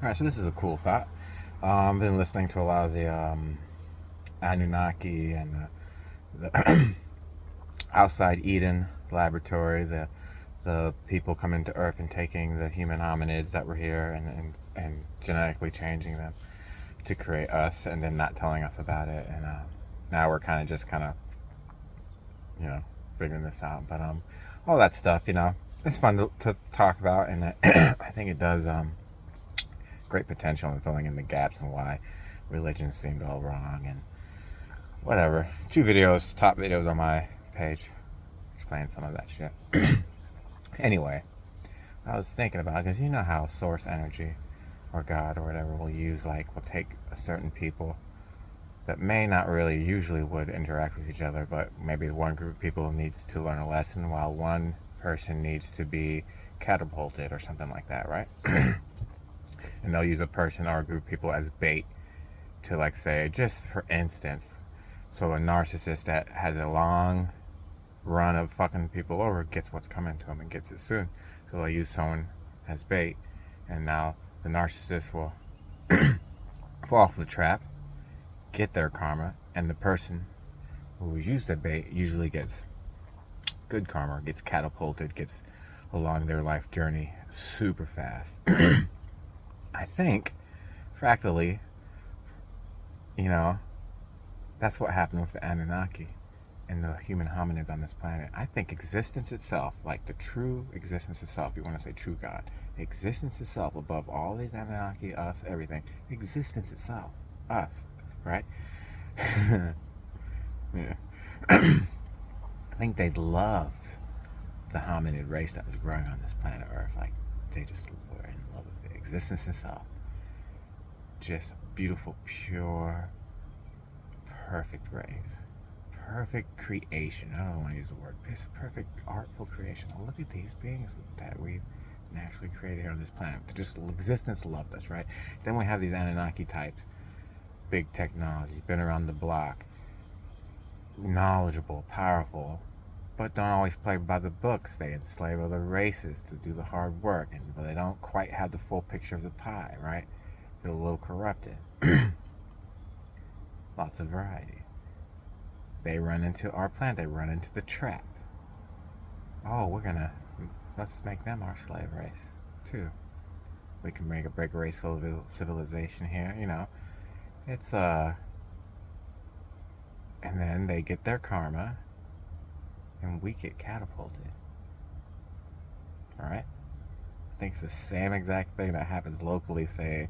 Alright, so this is a cool thought. I've been listening to a lot of the Anunnaki and the outside Eden laboratory, the people coming to Earth and taking the human hominids that were here and genetically changing them to create us, and then not telling us about it. And now we're kind of figuring this out. But all that stuff, it's fun to talk about, and I think it does great potential in filling in the gaps and why religion seemed all wrong and whatever. Top videos on my page, explain some of that shit. Anyway, I was thinking about, because you know how source energy or God or whatever will take a certain people that may not really usually would interact with each other, but maybe one group of people needs to learn a lesson while one person needs to be catapulted or something like that, right? And they'll use a person or a group of people as bait to, like, say, just for instance, so a narcissist that has a long run of fucking people over gets what's coming to him and gets it soon. So they'll use someone as bait, and now the narcissist will fall for the trap, get their karma, and the person who used the bait usually gets good karma, gets catapulted, gets along their life journey super fast. I think, fractally, that's what happened with the Anunnaki and the human hominids on this planet. I think existence itself, like the true existence itself, you want to say true God, existence itself above all these Anunnaki, us, everything, existence itself, us, right? Yeah. I think they loved the hominid race that was growing on this planet Earth. Like, they just were in love with it. Existence itself. Just beautiful, pure, perfect race. Perfect creation. I don't want to use the word. It's perfect, artful creation. Oh, look at these beings that we've naturally created here on this planet. Just existence loved us, right? Then we have these Anunnaki types. Big technology, been around the block, knowledgeable, powerful, but don't always play by the books. They enslave other races to do the hard work, but they don't quite have the full picture of the pie, right? They're a little corrupted. Lots of variety. They run into our planet. They run into the trap. Oh, let's make them our slave race, too. We can break race civilization here, It's, and then they get their karma, and we get catapulted. Alright? I think it's the same exact thing that happens locally, say,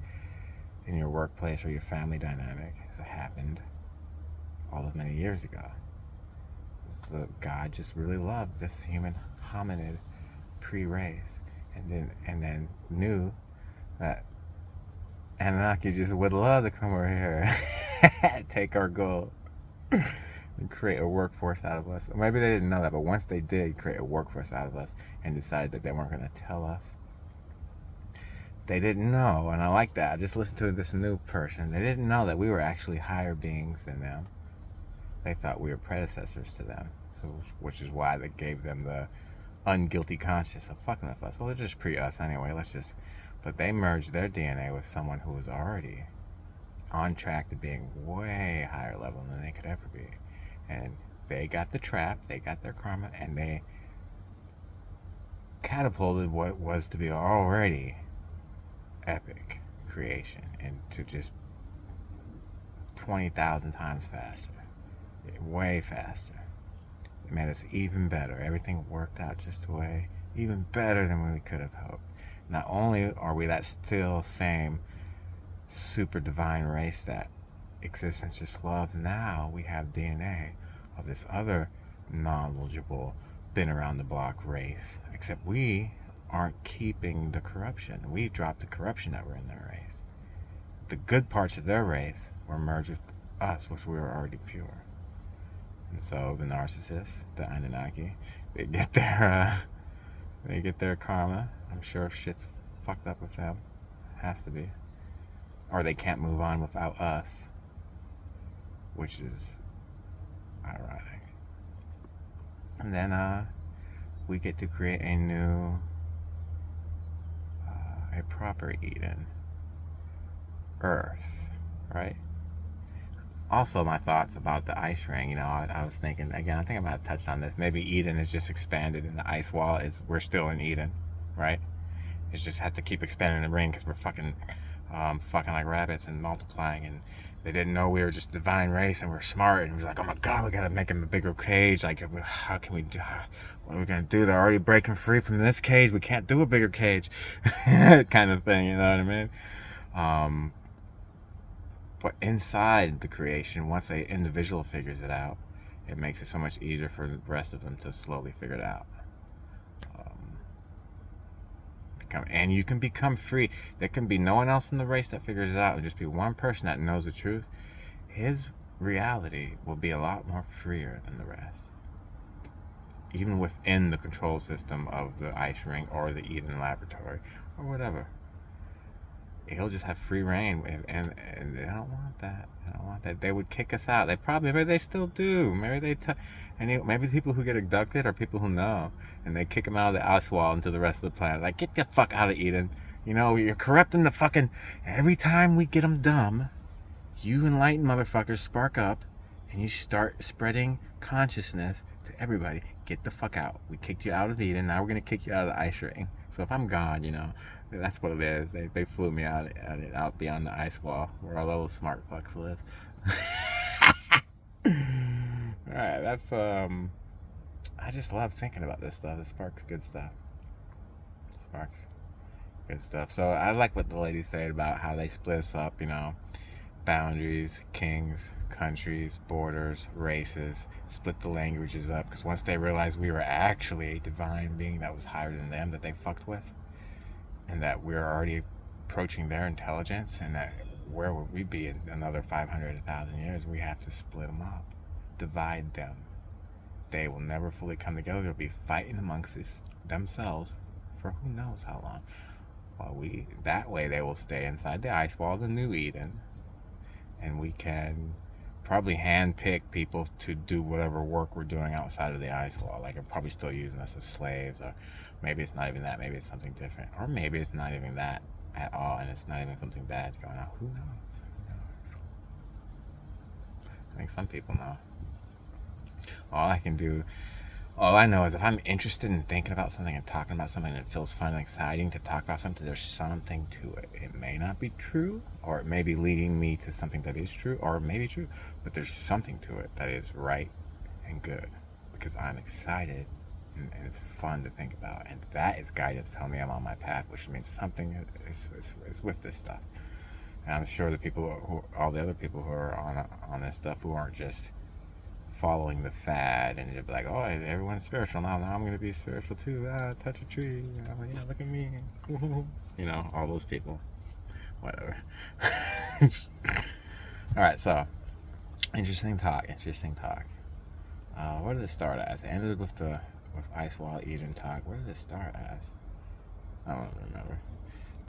in your workplace or your family dynamic, as it happened all of many years ago. So God just really loved this human hominid pre-race, and then knew that Anunnaki just would love to come over here, take our gold, and create a workforce out of us. Maybe they didn't know that, but once they did create a workforce out of us and decided that they weren't going to tell us, they didn't know, and I like that. I just listened to this new person. They didn't know that we were actually higher beings than them. They thought we were predecessors to them, which is why they gave them the unguilty conscience of fucking with us. Well, they're just pre-us anyway. But they merged their DNA with someone who was already on track to being way higher level than they could ever be. And they got the trap, they got their karma, and they catapulted what was to be already epic creation into just 20,000 times faster. Way faster. It made us even better. Everything worked out just the way, even better than we could have hoped. Not only are we that still same super divine race that existence just loves, now we have DNA of this other knowledgeable, been around the block race. Except we aren't keeping the corruption. We dropped the corruption that were in their race. The good parts of their race were merged with us, which we were already pure. And so the narcissists, the Anunnaki, they get their karma. I'm sure shit's fucked up with them. Has to be. Or they can't move on without us, which is ironic. And then we get to create a new, a proper Eden, Earth, right? Also, my thoughts about the ice ring. I was thinking again. I think I might have touched on this. Maybe Eden is just expanded, and the ice wall is we're still in Eden, right? It's just had to keep expanding the ring because we're fucking like rabbits and multiplying, and they didn't know we were just a divine race and we're smart, and we're like, oh my god, we gotta make him a bigger cage. Like, how can we do? What are we gonna do? They're already breaking free from this cage. We can't do a bigger cage, kind of thing. You know what I mean? Um, but inside the creation, once a individual figures it out, it makes it so much easier for the rest of them to slowly figure it out. And you can become free. There can be no one else in the race that figures it out. It'll just be one person that knows the truth. His reality will be a lot more freer than the rest. Even within the control system of the ice ring or the Eden laboratory or whatever. He'll just have free reign, and they don't want that. They don't want that. They would kick us out. Maybe they still do. Maybe maybe the people who get abducted are people who know, and they kick them out of the ice wall into the rest of the planet. Like, get the fuck out of Eden. You're corrupting the fucking. Every time we get them dumb, you enlightened motherfuckers spark up, and you start spreading consciousness to everybody. Get the fuck out. We kicked you out of Eden. Now we're gonna kick you out of the ice ring. So if I'm gone, that's what it is. They flew me out beyond the ice wall where all those smart fucks live. Alright, that's I just love thinking about this stuff. This sparks good stuff. Sparks good stuff. So I like what the ladies said about how they split us up, boundaries, kings, countries, borders, races, split the languages up, because once they realized we were actually a divine being that was higher than them that they fucked with, and that we're already approaching their intelligence, and that where would we be in another 500, 1,000 years? We have to split them up, divide them. They will never fully come together. They'll be fighting amongst themselves for who knows how long. That way they will stay inside the ice wall, the new Eden, and we can probably handpick people to do whatever work we're doing outside of the ice wall. Like, they're probably still using us as slaves, or maybe it's not even that. Maybe it's something different, or maybe it's not even that at all, and it's not even something bad going on. Who knows? I think some people know. All I know is if I'm interested in thinking about something and talking about something, and it feels fun and exciting to talk about something, there's something to it. It may not be true, or it may be leading me to something that is true, or it may be true, but there's something to it that is right and good, because I'm excited and it's fun to think about, and that is guidance telling me I'm on my path, which means something is with this stuff. And I'm sure all the other people who are on this stuff, who aren't just following the fad and you'd be like, oh, everyone's spiritual now I'm going to be spiritual too, touch a tree, look at me, all those people, whatever. Alright, so interesting talk. Where did it start as? It ended with Ice Wall Eden talk. Where did it start as? I don't remember.